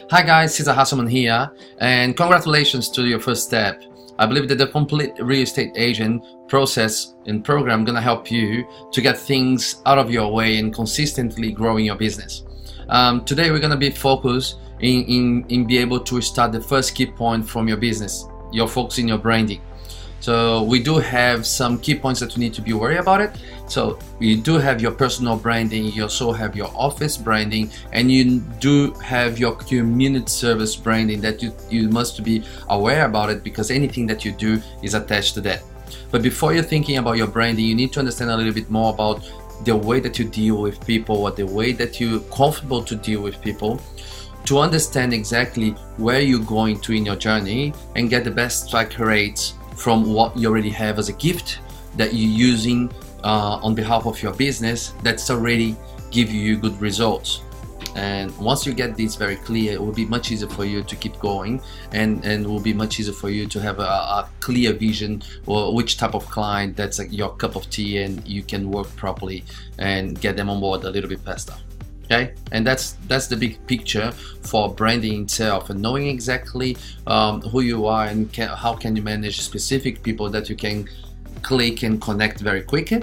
Hi guys, Cesar Hasselman here, and congratulations to your first step. I believe that the complete real estate agent process and program gonna help you to get things out of your way and consistently growing your business. Today we're gonna be focused in be able to start the first key point from your business. You're focusing your branding. So we do have some key points that you need to be worried about it. So you do have your personal branding, you also have your office branding, and you do have your community service branding that you must be aware about it, because anything that you do is attached to that. But before you're thinking about your branding, you need to understand a little bit more about the way that you deal with people, or the way that you're comfortable to deal with people, to understand exactly where you're going to in your journey and get the best strike rates from what you already have as a gift that you're using on behalf of your business that's already give you good results. And once you get this very clear, it will be much easier for you to keep going, and it will be much easier for you to have a clear vision or which type of client that's like your cup of tea, and you can work properly and get them on board a little bit faster. Okay, and that's the big picture for branding itself, and knowing exactly who you are and how can you manage specific people that you can click and connect very quickly,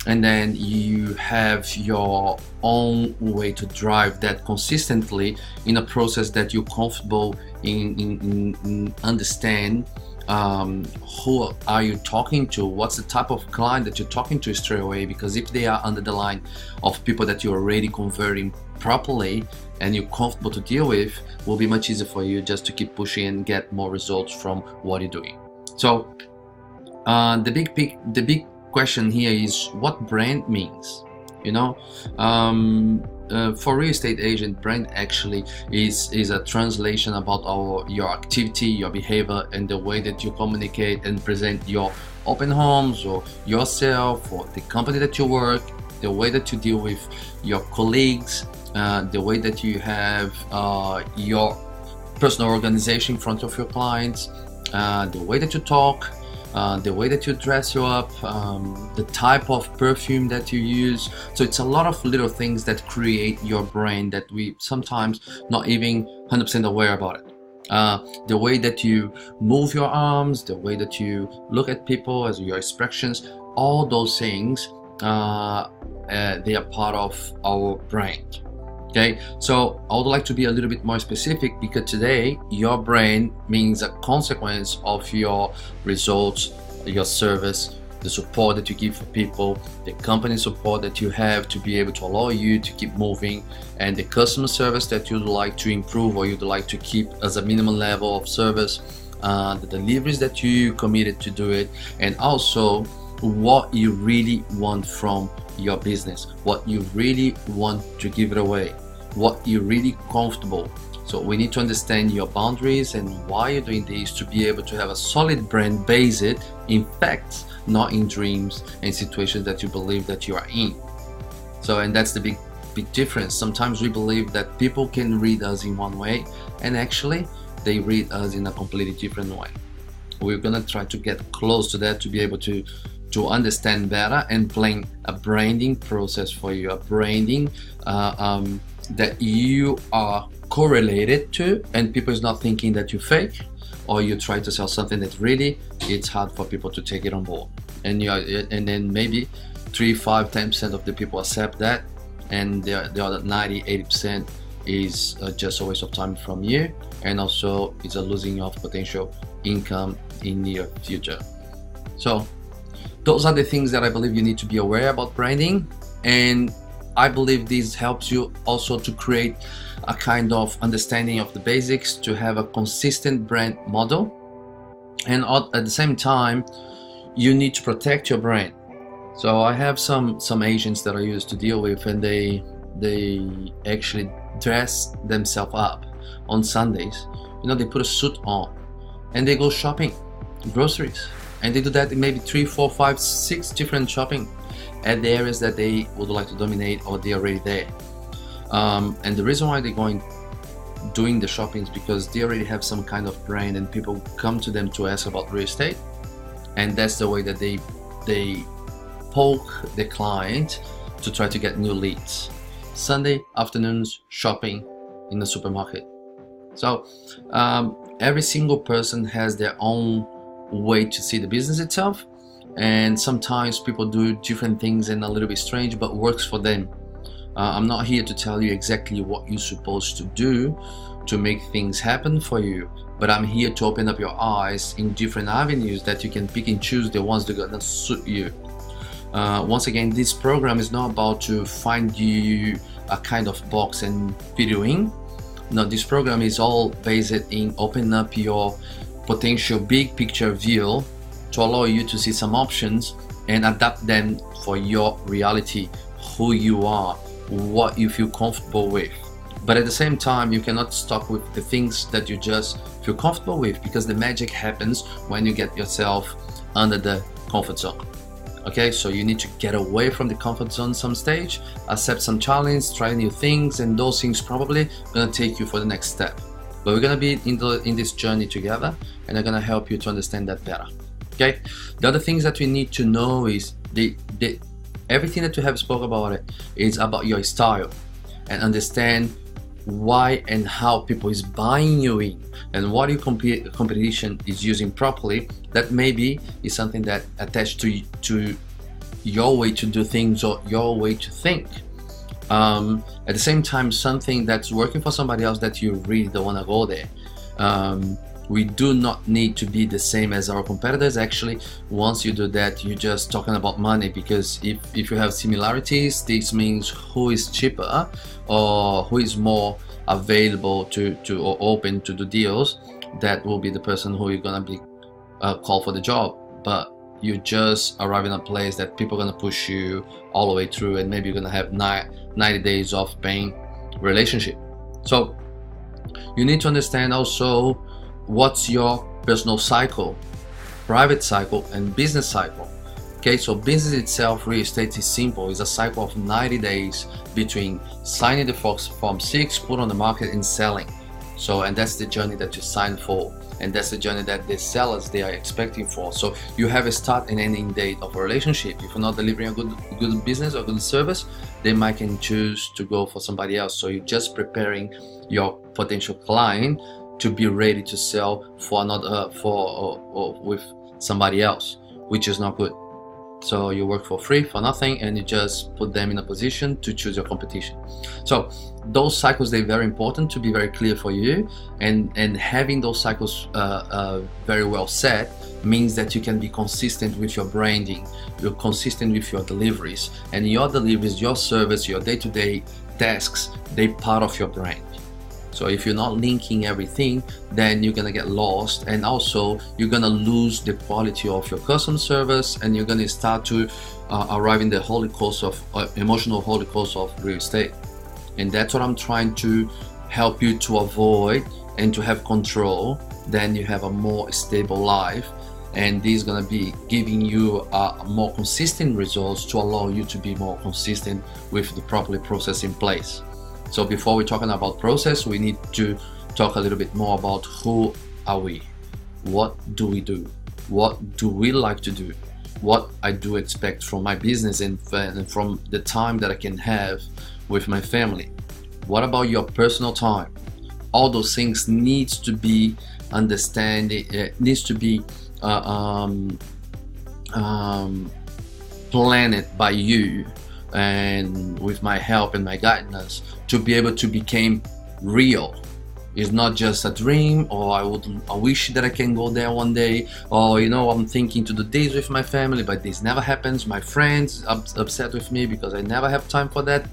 and then you have your own way to drive that consistently in a process that you're comfortable in understand. Who are you talking to? What's the type of client that you're talking to straight away? Because if they are under the line of people that you're already converting properly and you're comfortable to deal with, will be much easier for you just to keep pushing and get more results from what you're doing. So the big question here is what brand means. For real estate agent, brand actually is a translation about your activity, your behavior, and the way that you communicate and present your open homes, or yourself, or the company that you work, the way that you deal with your colleagues, the way that you have your personal organization in front of your clients, the way that you talk, the way that you dress you up, the type of perfume that you use. So it's a lot of little things that create your brand that we sometimes not even 100% aware about it. The way that you move your arms, the way that you look at people, as your expressions, all those things, they are part of our brand. Okay, so I would like to be a little bit more specific, because today your brand means a consequence of your results, your service, the support that you give for people, the company support that you have to be able to allow you to keep moving, and the customer service that you'd like to improve or you'd like to keep as a minimum level of service, the deliveries that you committed to do it, and also what you really want from your business, what you really want to give it away, what you're really comfortable. So we need to understand your boundaries and why you're doing this, to be able to have a solid brand based in facts, not in dreams and situations that you believe that you are in. So, and that's the big difference. Sometimes we believe that people can read us in one way, and actually they read us in a completely different way. We're gonna try to get close to that, to be able to understand better and plan a branding process for you, a branding that you are correlated to, and people is not thinking that you fake or you try to sell something that really it's hard for people to take it on board. And then maybe 3, 5, 10% of the people accept that, and the other 90-80% is just a waste of time from you, and also it's a losing of potential income in near future. So those are the things that I believe you need to be aware about branding, and I believe this helps you also to create a kind of understanding of the basics, to have a consistent brand model, and at the same time you need to protect your brand. So I have some agents that I used to deal with, and they actually dress themselves up on Sundays. They put a suit on and they go shopping, groceries, and they do that in maybe 3, 4, 5, 6 different shopping at the areas that they would like to dominate, or they're already there. And the reason why they're going doing the shopping is because they already have some kind of brand, and people come to them to ask about real estate, and that's the way that they poke the client to try to get new leads. Sunday afternoons shopping in the supermarket. So every single person has their own way to see the business itself, and sometimes people do different things and a little bit strange, but works for them. I'm not here to tell you exactly what you're supposed to do to make things happen for you, but I'm here to open up your eyes in different avenues that you can pick and choose the ones that are gonna suit you. Once again, this program is not about to find you a kind of box and fit you in. No, this program is all based in opening up your potential big picture view to allow you to see some options and adapt them for your reality, who you are, what you feel comfortable with. But at the same time, you cannot stop with the things that you just feel comfortable with, because the magic happens when you get yourself under the comfort zone. Okay, so you need to get away from the comfort zone some stage, accept some challenge, try new things, and those things probably gonna take you for the next step. But we're gonna be in this journey together, and I'm gonna help you to understand that better. Okay, the other things that we need to know is everything that we have spoke about it is about your style, and understand why and how people is buying you in, and what your competition is using properly. That maybe is something that attached to your way to do things or your way to think. At the same time, something that's working for somebody else that you really don't want to go there. We do not need to be the same as our competitors. Actually, once you do that, you're just talking about money, because if you have similarities, this means who is cheaper or who is more available to or open to do deals. That will be the person who you're gonna be called for the job. But you just arrive in a place that people are gonna push you all the way through, and maybe you're gonna have 90 days of paying relationship. So you need to understand also what's your personal cycle, private cycle, and business cycle. Okay, so business itself, real estate, is simple. It's a cycle of 90 days between signing the Form 6, put on the market, and selling. So, and that's the journey that you sign for, and that's the journey that the sellers, they are expecting for. So you have a start and ending date of a relationship. If you're not delivering a good business or good service, they might can choose to go for somebody else. So you're just preparing your potential client to be ready to sell for another or with somebody else, which is not good. So you work for free, for nothing, and you just put them in a position to choose your competition. So those cycles, they're very important to be very clear for you, and having those cycles very well set means that you can be consistent with your branding, you're consistent with your deliveries, and your deliveries, your service, your day-to-day tasks, they're part of your brand. So if you're not linking everything, then you're gonna get lost, and also you're gonna lose the quality of your customer service, and you're gonna start to arrive in the emotional holocaust of real estate. And that's what I'm trying to help you to avoid and to have control. Then you have a more stable life, and this is gonna be giving you more consistent results to allow you to be more consistent with the proper process in place. So before we're talking about process, we need to talk a little bit more about who are we? What do we do? What do we like to do? What I do expect from my business and from the time that I can have with my family. What about your personal time? All those things needs to be needs to be planned by you, and with my help and my guidance, to be able to become real. It's not just a dream, or I wish that I can go there one day, or I'm thinking to do this with my family, but this never happens. My friends upset with me because I never have time for that.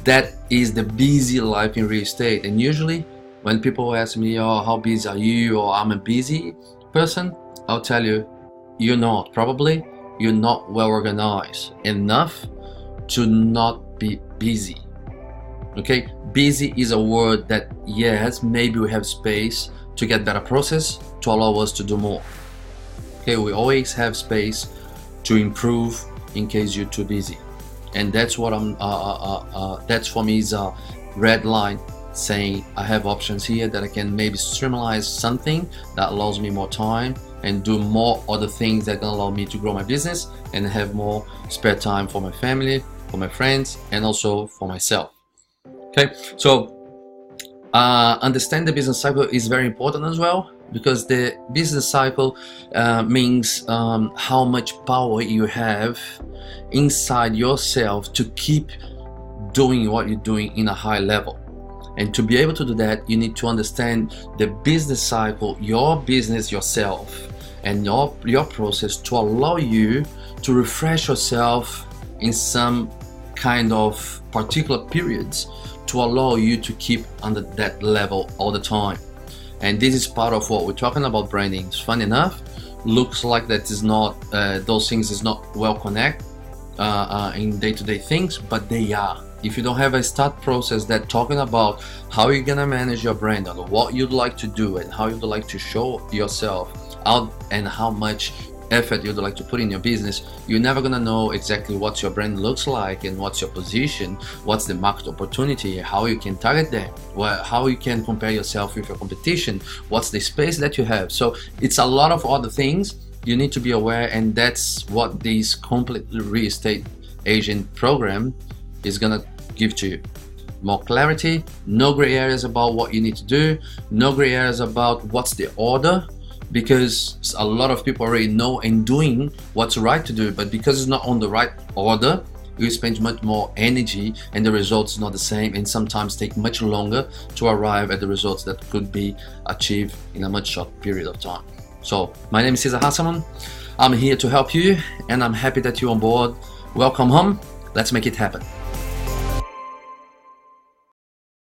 That is the busy life in real estate. And usually when people ask me, oh, how busy are you, or I'm a busy person, I'll tell you, you're not. Probably you're not well organized enough to not be busy. Okay, busy is a word that, yes, maybe we have space to get better process to allow us to do more. Okay, we always have space to improve in case you're too busy, and that's what that's for me is a red line saying I have options here that I can maybe streamline something that allows me more time and do more other things that can allow me to grow my business and have more spare time for my family, for my friends, and also for myself. Okay, so Understand the business cycle is very important as well, because the business cycle means how much power you have inside yourself to keep doing what you're doing in a high level. And to be able to do that, you need to understand the business cycle, your business yourself, and your process, to allow you to refresh yourself in some kind of particular periods, to allow you to keep under that level all the time. And this is part of what we're talking about branding. It's fun enough, looks like that is not those things is not well connected in day-to-day things, but they are. If you don't have a start process that talking about how you're gonna manage your brand and what you'd like to do and how you'd like to show yourself out and how much effort you'd like to put in your business, you're never gonna know exactly what your brand looks like and what's your position, what's the market opportunity, how you can target them, how you can compare yourself with your competition, what's the space that you have. So it's a lot of other things you need to be aware, and that's what this complete real estate agent program is gonna give to you. More clarity, no gray areas about what you need to do, no gray areas about what's the order, because a lot of people already know and doing what's right to do, but because it's not on the right order, you spend much more energy and the results not the same, and sometimes take much longer to arrive at the results that could be achieved in a much short period of time. So my name is Cesar Hasselman. I'm here to help you, and I'm happy that you're on board. Welcome home. Let's make it happen.